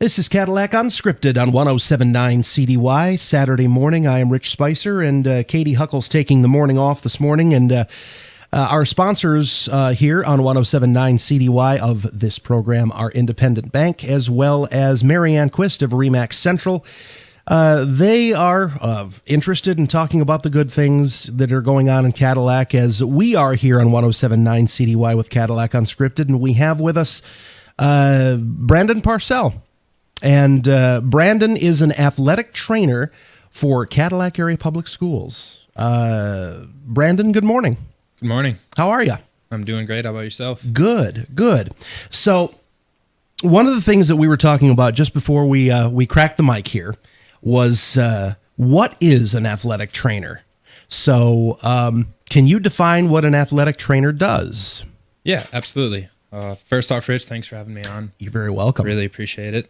This is Cadillac Unscripted on 107.9 CDY. Saturday morning, I am Rich Spicer, and Katie Huckle's taking the morning off this morning. And our sponsors here on 107.9 CDY of this program are Independent Bank, as well as Marianne Quist of Remax Central. They are interested in talking about the good things that are going on in Cadillac, as we are here on 107.9 CDY with Cadillac Unscripted. And we have with us Brandon Parcell. And Brandon is an athletic trainer for Cadillac Area Public Schools. Brandon, good morning. Good morning. How are you? I'm doing great. How about yourself? Good. So one of the things that we were talking about just before we cracked the mic here was what is an athletic trainer? So can you define what an athletic trainer does? Yeah, absolutely. First off, Rich, thanks for having me on. You're very welcome. Really appreciate it.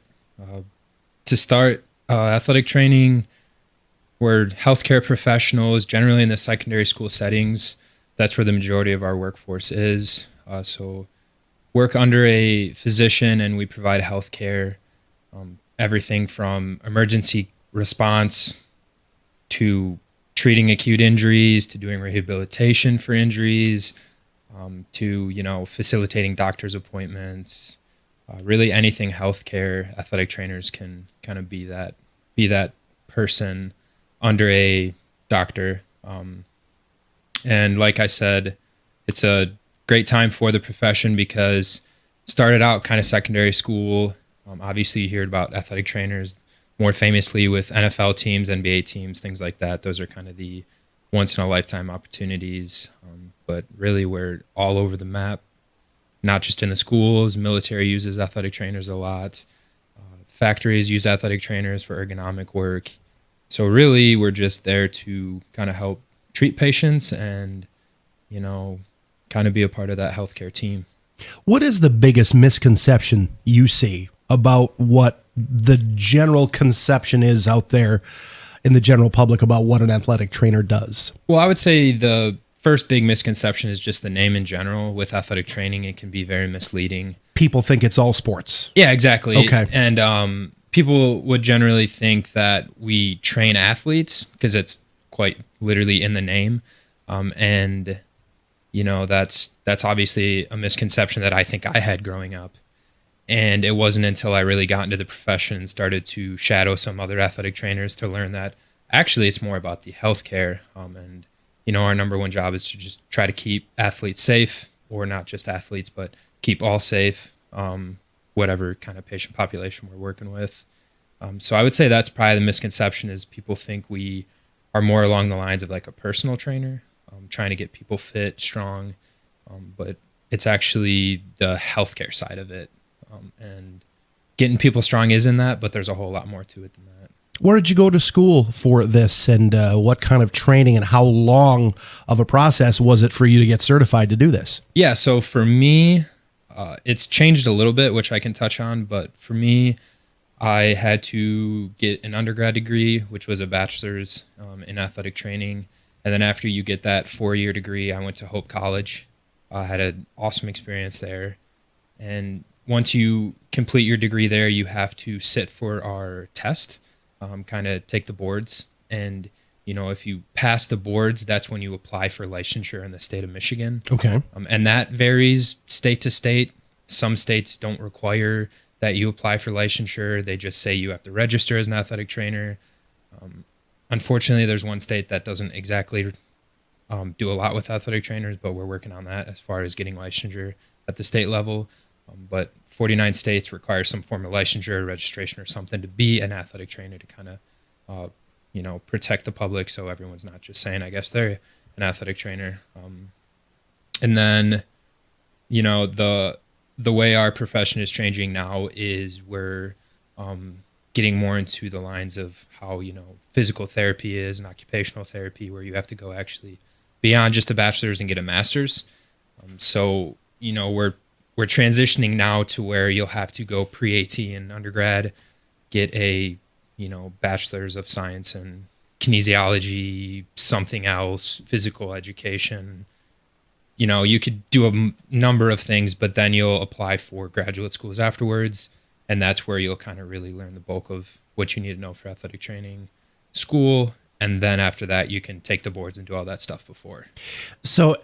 To start, athletic training, we're healthcare professionals, generally in the secondary school settings. That's where the majority of our workforce is. So work under a physician, and we provide healthcare, everything from emergency response to treating acute injuries, to doing rehabilitation for injuries, to, facilitating doctor's appointments. Really anything healthcare, athletic trainers can kind of be that person under a doctor. And like I said, it's a great time for the profession because started out kind of secondary school. Obviously you hear about athletic trainers more famously with NFL teams, NBA teams, things like that. Those are kind of the once in a lifetime opportunities. But really we're all over the map. Not just in the schools. Military uses athletic trainers a lot. Factories use athletic trainers for ergonomic work. So really, we're just there to kind of help treat patients and, kind of be a part of that healthcare team. What is the biggest misconception you see about what the general conception is out there in the general public about what an athletic trainer does? Well, I would say the first big misconception is just the name in general. With athletic training, it can be very misleading. People think it's all sports. Yeah, exactly. Okay. And people would generally think that we train athletes because it's quite literally in the name. And that's obviously a misconception that I think I had growing up. And it wasn't until I really got into the profession and started to shadow some other athletic trainers to learn that actually it's more about the healthcare. And our number one job is to just try to keep athletes safe, or not just athletes, but keep all safe, whatever kind of patient population we're working with. So I would say that's probably the misconception, is people think we are more along the lines of like a personal trainer, trying to get people fit, strong, but it's actually the healthcare side of it. And getting people strong is in that, but there's a whole lot more to it than that. Where did you go to school for this, and what kind of training and how long of a process was it for you to get certified to do this? Yeah, so for me, it's changed a little bit, which I can touch on, but for me, I had to get an undergrad degree, which was a bachelor's in athletic training. And then after you get that 4-year degree, I went to Hope College. I had an awesome experience there. And once you complete your degree there, you have to sit for our test. Kind of take the boards, and if you pass the boards, that's when you apply for licensure in the state of Michigan. Okay. And that varies state to state. Some states don't require that you apply for licensure. They just say you have to register as an athletic trainer. Unfortunately, there's one state that doesn't exactly do a lot with athletic trainers, but we're working on that as far as getting licensure at the state level. But 49 states require some form of licensure, registration, or something to be an athletic trainer to kind of, protect the public, so everyone's not just saying, I guess they're an athletic trainer. And then, the way our profession is changing now is we're getting more into the lines of how, physical therapy is and occupational therapy, where you have to go actually beyond just a bachelor's and get a master's. So, we're transitioning now to where you'll have to go pre-AT in undergrad, get a, bachelor's of science in kinesiology, something else, physical education, you could do a number of things, but then you'll apply for graduate schools afterwards. And that's where you'll kind of really learn the bulk of what you need to know for athletic training, school, and then after that, you can take the boards and do all that stuff before. So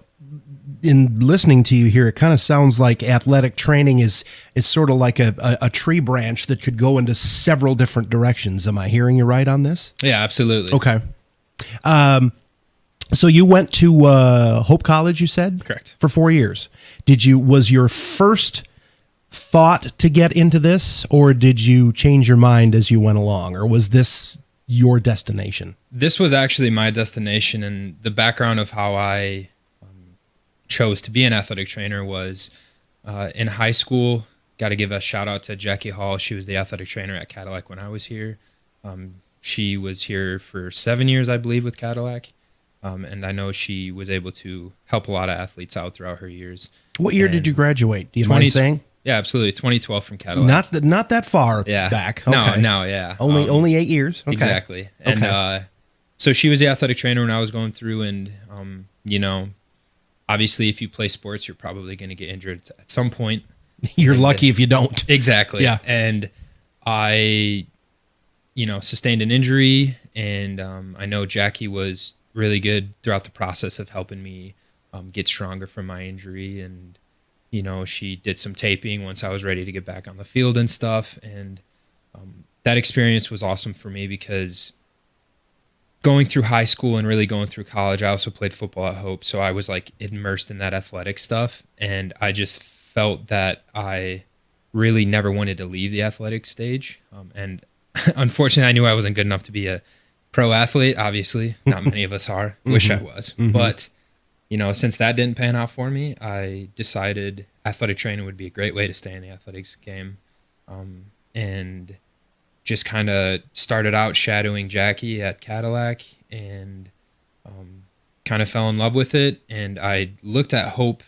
in listening to you here, it kind of sounds like athletic training is sort of like a tree branch that could go into several different directions. Am I hearing you right on this? Yeah, absolutely. Okay. So you went to Hope College, you said? Correct. For 4 years. Was your first thought to get into this, or did you change your mind as you went along, or was this your destination? This was actually my destination, and the background of how I chose to be an athletic trainer was in high school. Got to give a shout out to Jackie Hall. She was the athletic trainer at Cadillac when I was here. She was here for 7 years, I believe, with Cadillac. And I know she was able to help a lot of athletes out throughout her years. What year did you graduate? Do you mind saying? Yeah, absolutely. 2012 from Cadillac. Not that far back. Okay. No, yeah. Only 8 years. Okay. Exactly. And so she was the athletic trainer when I was going through, and obviously if you play sports, you're probably going to get injured at some point. You're lucky if you don't. Exactly. Yeah. And I, sustained an injury, and I know Jackie was really good throughout the process of helping me get stronger from my injury. And, she did some taping once I was ready to get back on the field and stuff. And that experience was awesome for me because going through high school and really going through college, I also played football at Hope. So I was like immersed in that athletic stuff. And I just felt that I really never wanted to leave the athletic stage. And unfortunately, I knew I wasn't good enough to be a pro athlete. Obviously, not many of us are. Wish I was. But, since that didn't pan out for me, I decided athletic training would be a great way to stay in the athletics game. And just kind of started out shadowing Jackie at Cadillac, and kind of fell in love with it. And I looked at Hope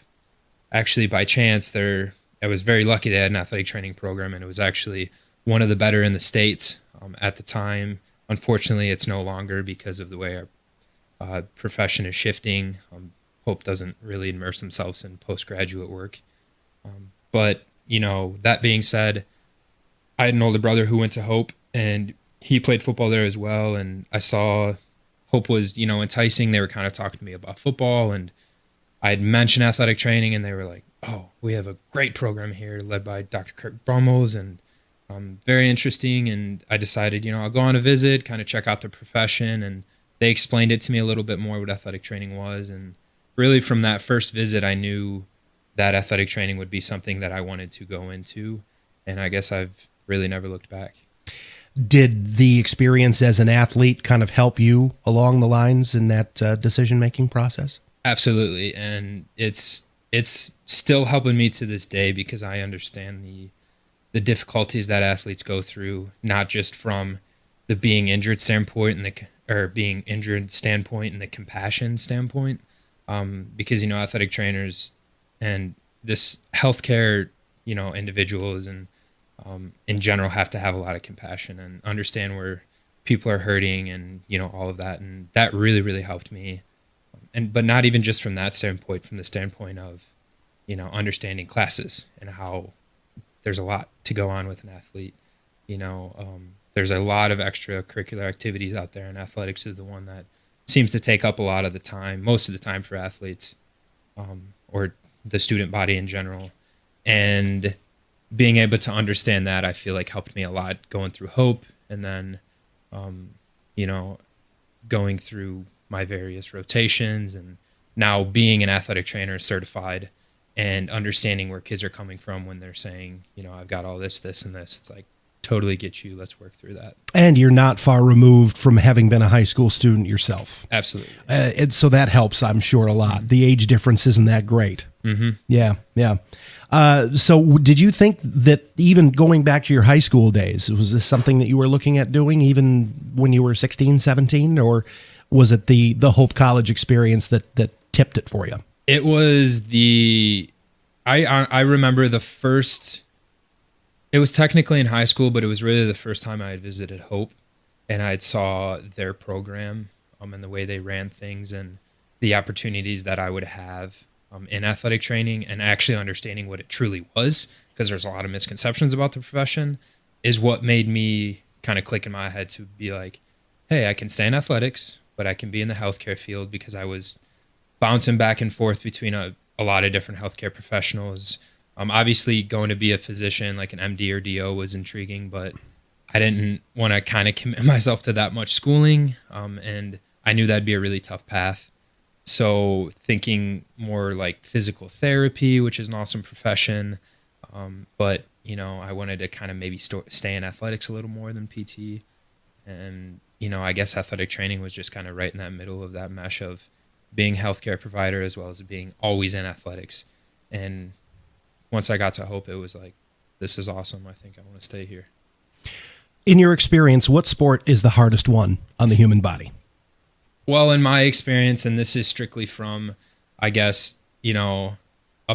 actually by chance. I was very lucky they had an athletic training program, and it was actually one of the better in the States at the time. Unfortunately, it's no longer because of the way our profession is shifting. Hope doesn't really immerse themselves in postgraduate work. But, that being said, I had an older brother who went to Hope, and he played football there as well. And I saw Hope was, enticing. They were kind of talking to me about football, and I had mentioned athletic training, and they were like, "Oh, we have a great program here led by Dr. Kirk Brummels, and very interesting." And I decided, I'll go on a visit, kind of check out the profession. And they explained it to me a little bit more what athletic training was. And really from that first visit, I knew that athletic training would be something that I wanted to go into. And I guess I've really never looked back. Did the experience as an athlete kind of help you along the lines in that decision-making process? Absolutely. And it's still helping me to this day because I understand the difficulties that athletes go through, not just from the being injured standpoint and the compassion standpoint. Because, athletic trainers and this healthcare, individuals and in general have to have a lot of compassion and understand where people are hurting and, all of that. And that really, really helped me. But not even just from that standpoint, from the standpoint of, understanding classes and how there's a lot to go on with an athlete. There's a lot of extracurricular activities out there, and athletics is the one that seems to take up a lot of the time, most of the time for athletes, or the student body in general. And being able to understand that, I feel like helped me a lot going through Hope, and then, going through my various rotations, and now being an athletic trainer certified and understanding where kids are coming from when they're saying, I've got all this, this, and this. It's like, totally get you. Let's work through that. And you're not far removed from having been a high school student yourself. Absolutely. And so that helps, I'm sure, a lot. Mm-hmm. The age difference isn't that great. Mm-hmm. Yeah. So did you think that even going back to your high school days, was this something that you were looking at doing even when you were 16, 17? Or was it the Hope College experience that tipped it for you? It was I remember the first... It was technically in high school, but it was really the first time I had visited Hope, and I saw their program and the way they ran things and the opportunities that I would have in athletic training, and actually understanding what it truly was, because there's a lot of misconceptions about the profession, is what made me kind of click in my head to be like, hey, I can stay in athletics, but I can be in the healthcare field, because I was bouncing back and forth between a lot of different healthcare professionals. Obviously, going to be a physician like an MD or DO was intriguing, but I didn't want to kind of commit myself to that much schooling, and I knew that'd be a really tough path. So thinking more like physical therapy, which is an awesome profession, but I wanted to kind of maybe stay in athletics a little more than PT, and I guess athletic training was just kind of right in that middle of that mesh of being a healthcare provider as well as being always in athletics. And once I got to Hope, it was like, this is awesome. I think I want to stay here. In your experience, what sport is the hardest one on the human body? Well, in my experience, and this is strictly from, I guess, a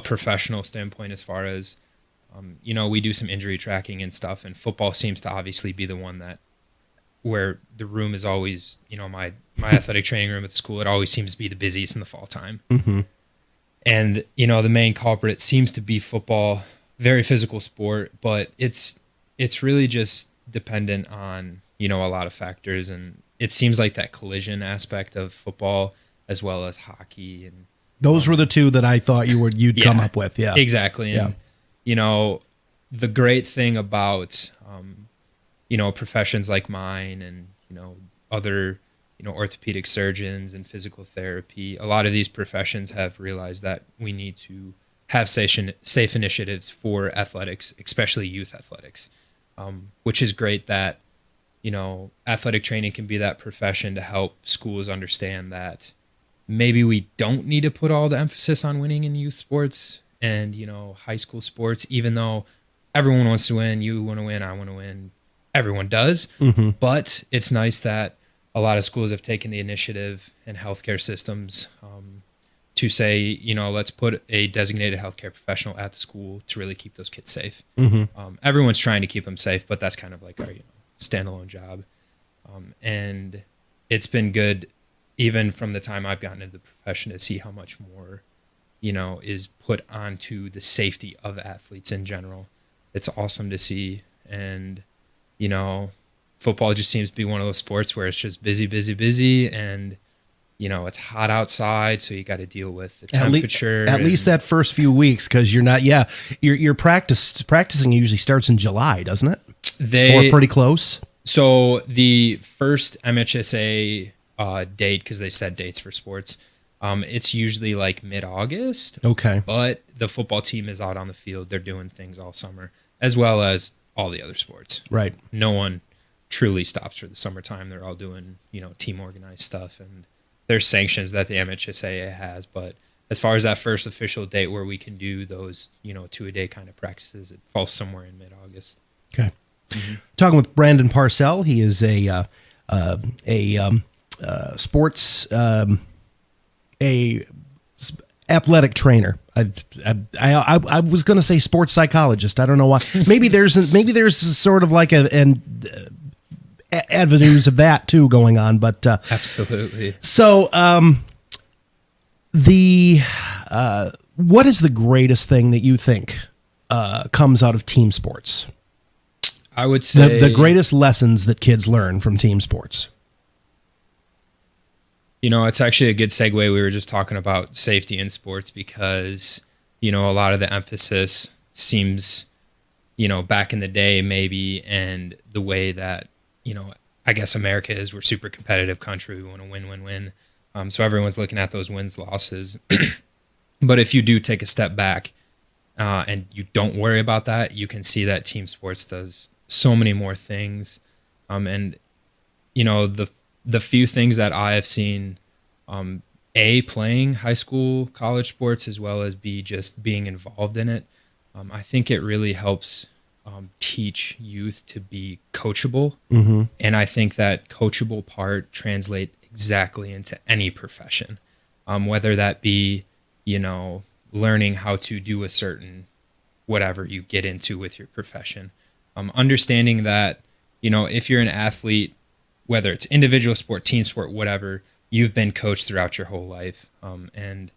professional standpoint, as far as, we do some injury tracking and stuff, and football seems to obviously be the one that, where the room is always, my athletic training room at the school, it always seems to be the busiest in the fall time. Mm-hmm. And, the main culprit seems to be football, very physical sport, but it's really just dependent on, a lot of factors. And it seems like that collision aspect of football as well as hockey. And those were the two that I thought you'd come up with. Yeah, exactly. And, the great thing about, professions like mine and, other, orthopedic surgeons and physical therapy, a lot of these professions have realized that we need to have safe initiatives for athletics, especially youth athletics, which is great that, athletic training can be that profession to help schools understand that maybe we don't need to put all the emphasis on winning in youth sports and, high school sports, even though everyone wants to win, you want to win, I want to win, everyone does. Mm-hmm. But it's nice that a lot of schools have taken the initiative and healthcare systems to say, let's put a designated healthcare professional at the school to really keep those kids safe. Mm-hmm. Everyone's trying to keep them safe, but that's kind of like our standalone job. And it's been good, even from the time I've gotten into the profession, to see how much more, is put onto the safety of athletes in general. It's awesome to see. And, football just seems to be one of those sports where it's just busy, busy, busy. And, it's hot outside, so you got to deal with the temperature. At least that first few weeks, because you're not, your practicing usually starts in July, doesn't it? Or pretty close. So the first MHSA date, because they set dates for sports, it's usually like mid-August. Okay. But the football team is out on the field. They're doing things all summer, as well as all the other sports. Right. No one truly stops for the summertime. They're all doing, team organized stuff, and there's sanctions that the MHSAA has. But as far as that first official date where we can do those, 2-a-day kind of practices, it falls somewhere in mid-August. Okay. Mm-hmm. Talking with Brandon Parcell. He is a sports athletic trainer. I was going to say sports psychologist. I don't know why. Maybe there's sort of like avenues of that too going on. But absolutely. So what is the greatest thing that you think comes out of team sports? I would say the greatest lessons that kids learn from team sports. It's actually a good segue. We were just talking about safety in sports because, a lot of the emphasis seems, back in the day maybe, and the way that, I guess America is, we're a super competitive country. We want to win. So everyone's looking at those wins, losses. But if you do take a step back and you don't worry about that, you can see that team sports does so many more things. And, the few things that I have seen, A, playing high school, college sports, as well as B, just being involved in it, I think it really helps teach youth to be coachable. Mm-hmm. And I think that coachable part translate exactly into any profession, whether that be, learning how to do a certain whatever you get into with your profession. Understanding that, if you're an athlete, whether it's individual sport, team sport, whatever, you've been coached throughout your whole life. And,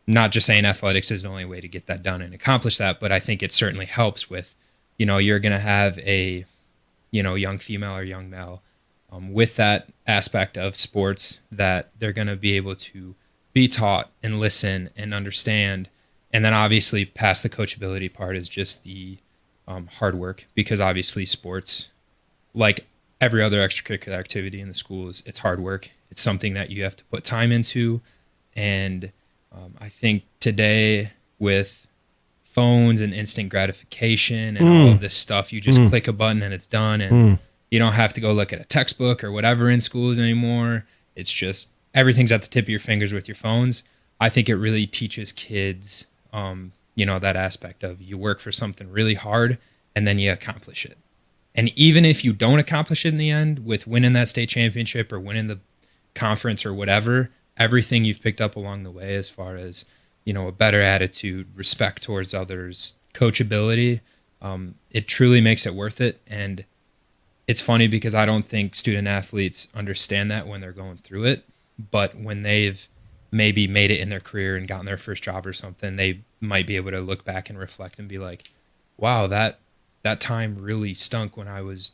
not just saying athletics is the only way to get that done and accomplish that, but I think it certainly helps with, you're going to have a, young female or young male with that aspect of sports that they're going to be able to be taught and listen and understand. And then obviously past the coachability part is just the hard work, because obviously sports, like every other extracurricular activity in the schools, it's hard work. It's something that you have to put time into. And I think today with phones and instant gratification and all of this stuff, you just click a button and it's done. And you don't have to go look at a textbook or whatever in schools anymore. It's just everything's at the tip of your fingers with your phones. I think it really teaches kids, that aspect of you work for something really hard and then you accomplish it. And even if you don't accomplish it in the end with winning that state championship or winning the conference or whatever, everything you've picked up along the way as far as, a better attitude, respect towards others, coachability, it truly makes it worth it. And it's funny because I don't think student athletes understand that when they're going through it, but when they've maybe made it in their career and gotten their first job or something, they might be able to look back and reflect and be like, wow, that time really stunk when I was,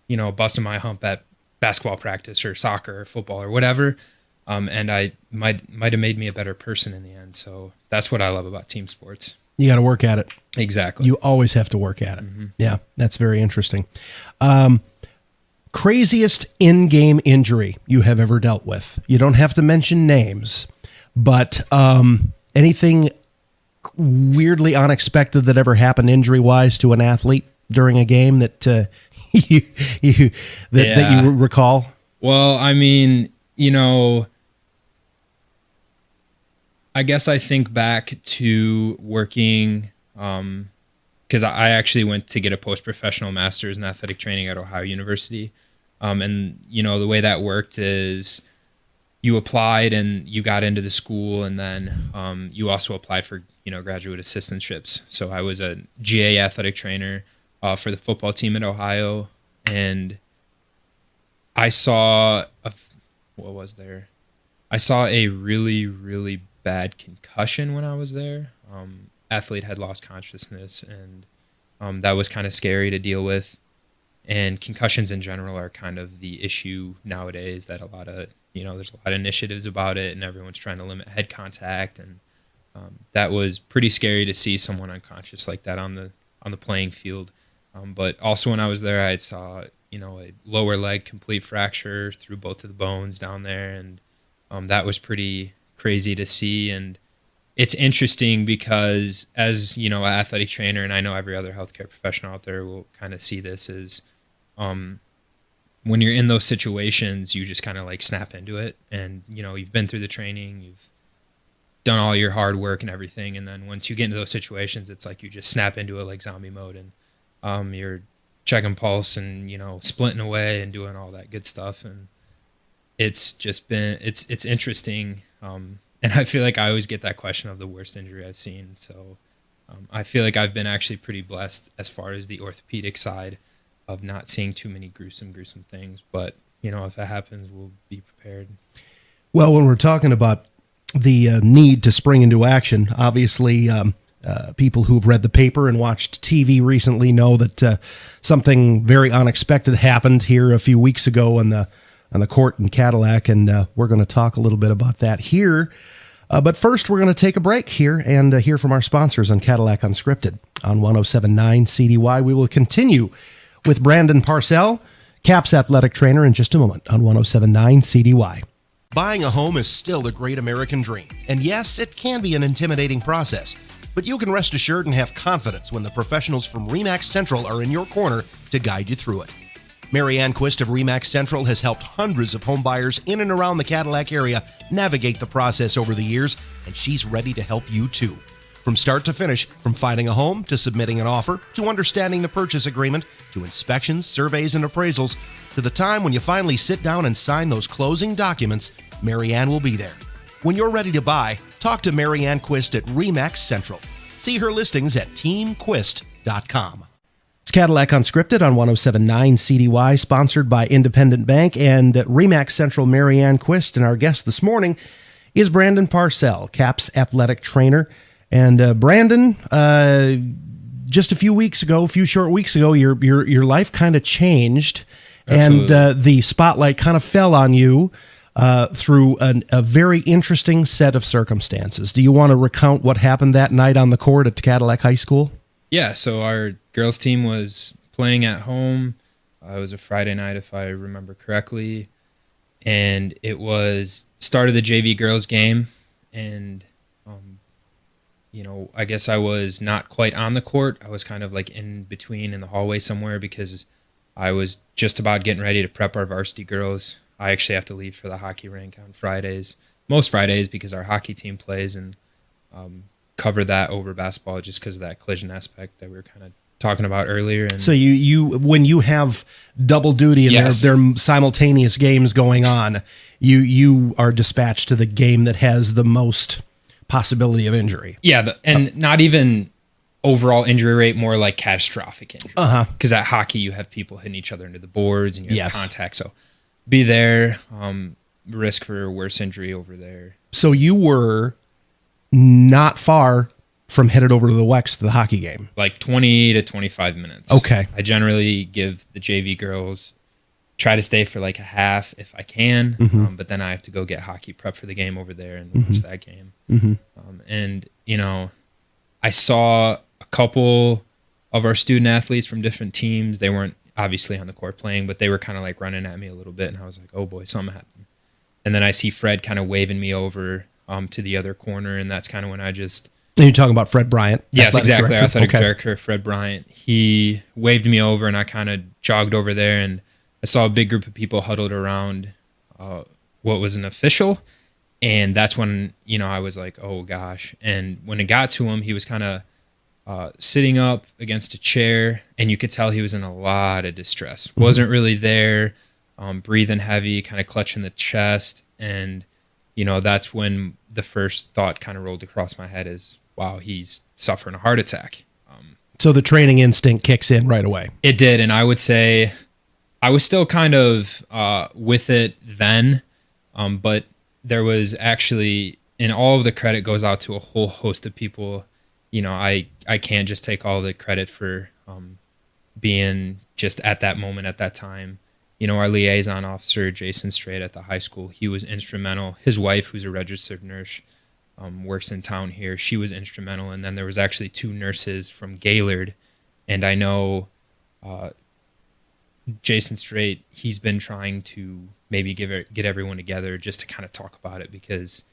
busting my hump at basketball practice or soccer or football or whatever. And I might have made me a better person in the end. So that's what I love about team sports. You got to work at it. Exactly. You always have to work at it. Mm-hmm. Yeah, that's very interesting. Craziest in-game injury you have ever dealt with? You don't have to mention names, but anything weirdly unexpected that ever happened injury-wise to an athlete during a game that you recall? Well, I mean, I guess I think back to working, because I actually went to get a post-professional master's in athletic training at Ohio University. And, the way that worked is you applied and you got into the school, and then you also applied for, graduate assistantships. So I was a GA athletic trainer for the football team at Ohio, and I saw I saw a really, really bad concussion when I was there. Athlete had lost consciousness, and that was kind of scary to deal with. And concussions in general are kind of the issue nowadays, that there's a lot of initiatives about it, and everyone's trying to limit head contact. And that was pretty scary to see someone unconscious like that on the playing field. But also when I was there, I saw, a lower leg complete fracture through both of the bones down there. And that was pretty crazy to see. And it's interesting because as, an athletic trainer, and I know every other healthcare professional out there will kind of see this, is when you're in those situations, you just kind of like snap into it. And, you've been through the training, you've done all your hard work and everything. And then once you get into those situations, it's like you just snap into it like zombie mode, and you're checking pulse and, splinting away and doing all that good stuff. And it's just been, it's interesting. And I feel like I always get that question of the worst injury I've seen. So I feel like I've been actually pretty blessed as far as the orthopedic side of not seeing too many gruesome things. But, if that happens, we'll be prepared. Well, when we're talking about the need to spring into action, obviously people who've read the paper and watched TV recently know that something very unexpected happened here a few weeks ago on the court in Cadillac, and we're going to talk a little bit about that here. But first, we're going to take a break here and hear from our sponsors on Cadillac Unscripted on 107.9 CDY. We will continue with Brandon Parcell, Caps athletic trainer, in just a moment on 107.9 CDY. Buying a home is still the great American dream. And yes, it can be an intimidating process, but you can rest assured and have confidence when the professionals from RE/MAX Central are in your corner to guide you through it. Mary Ann Quist of RE/MAX Central has helped hundreds of home buyers in and around the Cadillac area navigate the process over the years, and she's ready to help you too. From start to finish, from finding a home to submitting an offer, to understanding the purchase agreement, to inspections, surveys, and appraisals, to the time when you finally sit down and sign those closing documents, Mary Ann will be there. When you're ready to buy, talk to Mary Ann Quist at RE/MAX Central. See her listings at teamquist.com. It's Cadillac Unscripted on 107.9 CDY, sponsored by Independent Bank and RE/MAX Central. Mary Ann Quist, and our guest this morning is Brandon Parcell, Caps athletic trainer. And Brandon, just a few short weeks ago, your life kind of changed. Absolutely. And the spotlight kind of fell on you through a very interesting set of circumstances. Do you want to recount what happened that night on the court at Cadillac High School? Yeah, so our girls team was playing at home. It was a Friday night, if I remember correctly. And it was start of the JV girls game. And, I guess I was not quite on the court. I was kind of like in between in the hallway somewhere because I was just about getting ready to prep our varsity girls. I actually have to leave for the hockey rink on Fridays, most Fridays, because our hockey team plays, and cover that over basketball just because of that collision aspect that we were kind of talking about earlier. And so you when you have double duty and Yes. there are simultaneous games going on, you are dispatched to the game that has the most possibility of injury. Yeah, and not even overall injury rate, more like catastrophic injury. Because at hockey, you have people hitting each other into the boards and you have contact. So be there, risk for worse injury over there. So you were not far from headed over to the WEX to the hockey game. Like 20 to 25 minutes. Okay. I generally give the JV girls, try to stay for like a half if I can, but then I have to go get hockey prep for the game over there and watch that game. And, I saw a couple of our student athletes from different teams. They weren't obviously on the court playing, but they were kind of like running at me a little bit, and I was like, oh boy, something happened. And then I see Fred kind of waving me over to the other corner, and that's kind of when I just... And you're talking about Fred Bryant? Yes, exactly. Our athletic Okay. director, Fred Bryant. He waved me over, and I kind of jogged over there, and I saw a big group of people huddled around what was an official. And that's when, I was like, oh, gosh. And when it got to him, he was kind of sitting up against a chair, and you could tell he was in a lot of distress. Wasn't really there, breathing heavy, kind of clutching the chest. And, that's when the first thought kind of rolled across my head is, wow, he's suffering a heart attack. So the training instinct kicks in right away. It did, and I would say I was still kind of with it then, but there was actually, and all of the credit goes out to a whole host of people. I can't just take all the credit for being just at that moment, at that time. Our liaison officer, Jason Strait at the high school, he was instrumental. His wife, who's a registered nurse, works in town here. She was instrumental. And then there was actually 2 nurses from Gaylord. And I know Jason Strait, he's been trying to maybe get everyone together just to kind of talk about it because,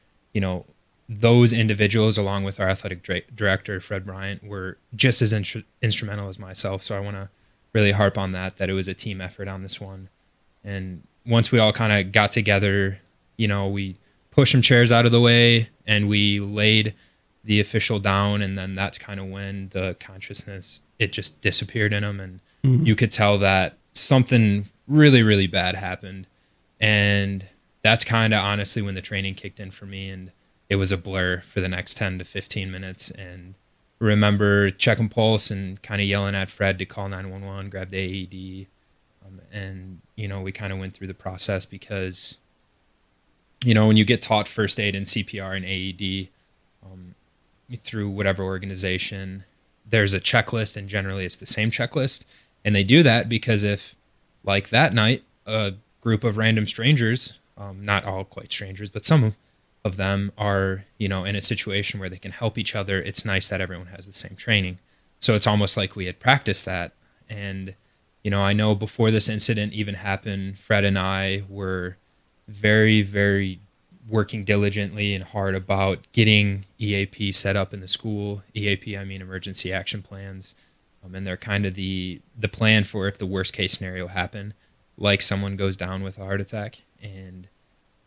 those individuals, along with our athletic director, Fred Bryant, were just as instrumental as myself. So I want to really harp on that it was a team effort on this one. And once we all kind of got together, we pushed some chairs out of the way and we laid the official down. And then that's kind of when the consciousness, it just disappeared in him. And you could tell that something really, really bad happened. And that's kind of honestly when the training kicked in for me. And it was a blur for the next 10 to 15 minutes. And remember checking pulse and kind of yelling at Fred to call 911, grab the AED. And, we kind of went through the process because, when you get taught first aid and CPR and AED through whatever organization, there's a checklist, and generally it's the same checklist. And they do that because if, like that night, a group of random strangers, not all quite strangers, but some of them are, in a situation where they can help each other, it's nice that everyone has the same training. So it's almost like we had practiced that. And, I know before this incident even happened, Fred and I were very, very working diligently and hard about getting EAP set up in the school. EAP, I mean emergency action plans. And they're kind of the plan for if the worst case scenario happened, like someone goes down with a heart attack. And,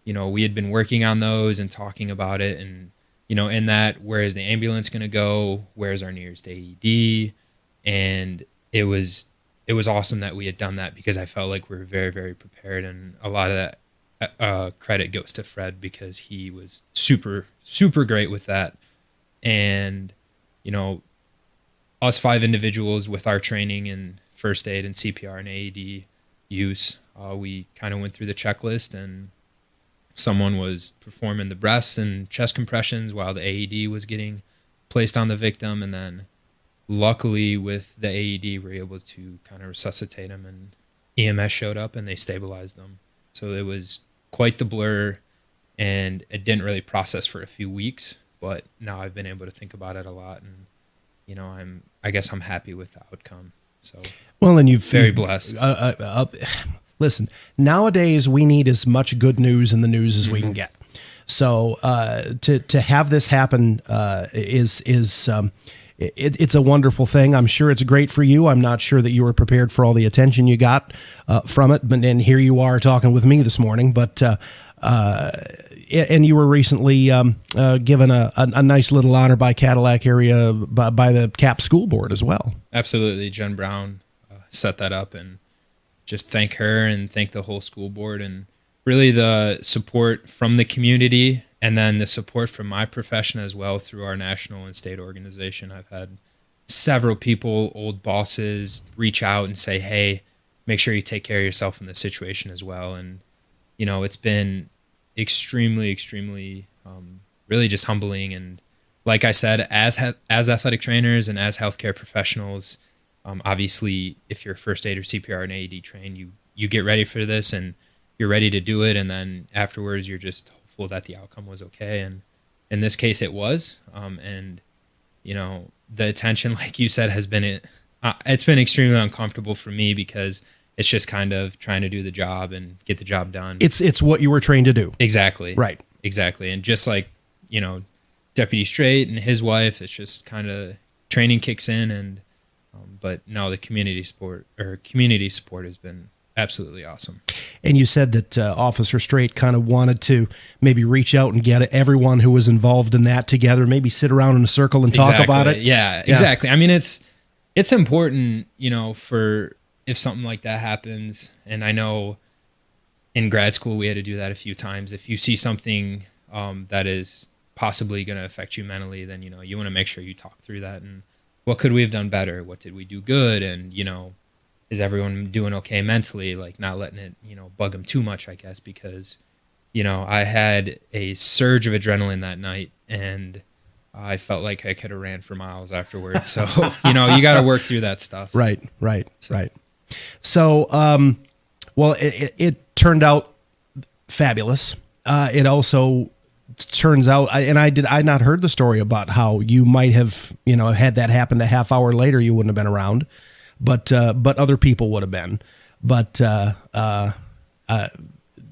we had been working on those and talking about it. And, in that, where is the ambulance going to go? Where's our nearest AED? And it was awesome that we had done that because I felt like we were very, very prepared. And a lot of that credit goes to Fred because he was super, super great with that. And, us 5 individuals with our training in first aid and CPR and AED use, we kind of went through the checklist and someone was performing the breaths and chest compressions while the AED was getting placed on the victim. And then luckily with the AED, we were able to kind of resuscitate him, and EMS showed up and they stabilized them. So it was quite the blur, and it didn't really process for a few weeks, but now I've been able to think about it a lot, and I guess I'm happy with the outcome. So well, and you've very blessed. Listen, nowadays we need as much good news in the news as we can get. So to have this happen it's a wonderful thing. I'm sure it's great for you. I'm not sure that you were prepared for all the attention you got from it, and here you are talking with me this morning. But and you were recently given a nice little honor by Cadillac Area by the CAP School Board as well. Absolutely, Jen Brown set that up, and just thank her and thank the whole school board, and really the support from the community. And then the support from my profession as well through our national and state organization. I've had several people, old bosses, reach out and say, hey, make sure you take care of yourself in this situation as well. And, it's been extremely, extremely, really just humbling. And like I said, as athletic trainers and as healthcare professionals, obviously, if you're first aid or CPR and AED trained, you get ready for this and you're ready to do it. And then afterwards, you're just that the outcome was okay, and in this case it was, and the attention, like you said, has been it's been extremely uncomfortable for me, because it's just kind of trying to do the job and get the job done. It's what you were trained to do. Exactly. Right. Exactly. And just like Deputy Strait and his wife, it's just kind of training kicks in, and but no, the community support has been absolutely awesome. And you said that Officer Strait kind of wanted to maybe reach out and get everyone who was involved in that together, maybe sit around in a circle and talk about it. Yeah, exactly. I mean, it's important, for if something like that happens. And I know in grad school we had to do that a few times. If you see something that is possibly going to affect you mentally, then you want to make sure you talk through that, and what could we have done better? What did we do good? And is everyone doing okay mentally? Like, not letting it, bug them too much, I guess, because, I had a surge of adrenaline that night, and I felt like I could have ran for miles afterwards. So, you got to work through that stuff. Right. So, well, it turned out fabulous. It also turns out, I not heard the story about how you might have, had that happen a half hour later, you wouldn't have been around. But other people would have been. But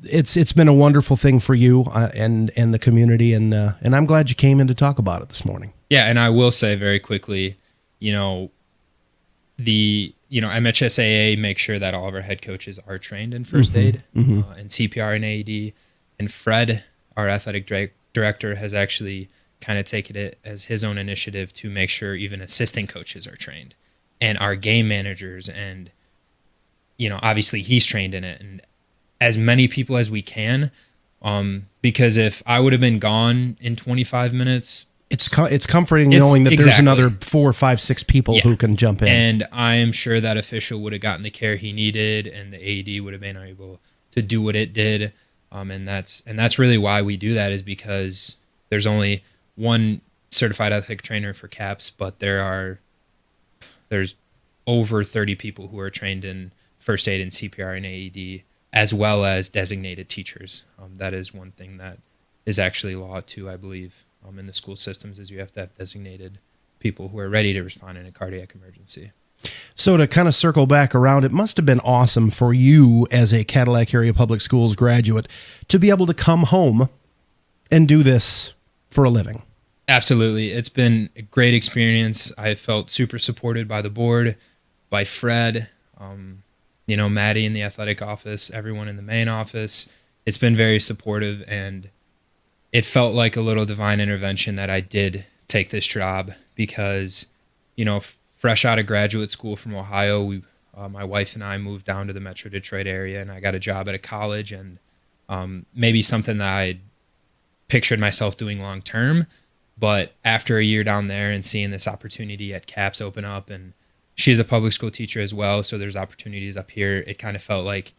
it's been a wonderful thing for you and the community, and I'm glad you came in to talk about it this morning. Yeah, and I will say very quickly, MHSAA makes sure that all of our head coaches are trained in first aid and CPR and AED. And Fred, our athletic director, has actually kind of taken it as his own initiative to make sure even assistant coaches are trained. And our game managers, and obviously he's trained in it, and as many people as we can, because if I would have been gone in 25 minutes, it's comforting knowing that there's another 4, 5, 6 people who can jump in, and I am sure that official would have gotten the care he needed, and the AED would have been able to do what it did, and that's really why we do that, is because there's only one certified athletic trainer for CAPS, but there's over 30 people who are trained in first aid and CPR and AED, as well as designated teachers. That is one thing that is actually law too, I believe, in the school systems, is you have to have designated people who are ready to respond in a cardiac emergency. So to kind of circle back around, it must have been awesome for you as a Cadillac Area Public Schools graduate to be able to come home and do this for a living. Absolutely. It's been a great experience. I felt super supported by the board, by Fred, Maddie in the athletic office, everyone in the main office. It's been very supportive, and it felt like a little divine intervention that I did take this job, because, fresh out of graduate school from Ohio, my wife and I moved down to the Metro Detroit area, and I got a job at a college, and maybe something that I pictured myself doing long term. But after a year down there and seeing this opportunity at CAPS open up, and she's a public school teacher as well, so there's opportunities up here, it kind of felt like,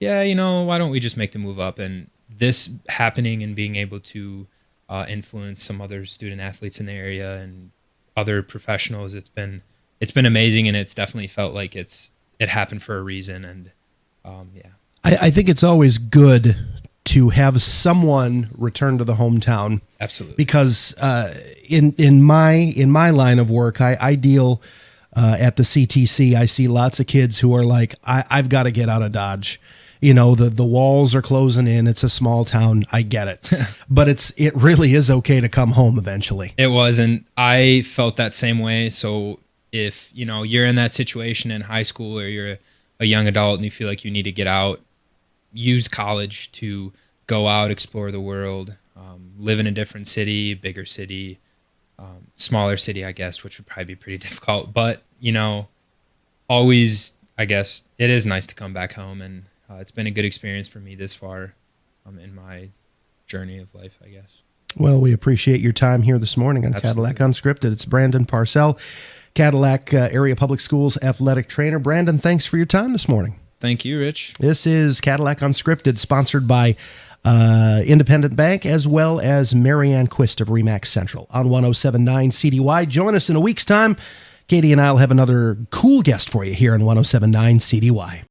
why don't we just make the move up? And this happening and being able to influence some other student athletes in the area and other professionals, it's been amazing, and it's definitely felt like it happened for a reason. And yeah, I think it's always good to have someone return to the hometown. Absolutely. Because in my line of work, I deal at the CTC. I see lots of kids who are like, I've got to get out of Dodge. You know, the walls are closing in. It's a small town. I get it. But it really is okay to come home eventually. It was, and I felt that same way. So if, you're in that situation in high school, or you're a young adult and you feel like you need to get out, use college to go out, explore the world, live in a different city, bigger city, smaller city, I guess, which would probably be pretty difficult. But, always, I guess, it is nice to come back home, and it's been a good experience for me this far in my journey of life, I guess. Well, we appreciate your time here this morning on Absolutely. Cadillac Unscripted. It's Brandon Parcell, Cadillac Area Public Schools athletic trainer. Brandon, thanks for your time this morning. Thank you, Rich. This is Cadillac Unscripted, sponsored by Independent Bank, as well as Marianne Quist of Remax Central on 107.9 CDY. Join us in a week's time. Katie and I will have another cool guest for you here on 107.9 CDY.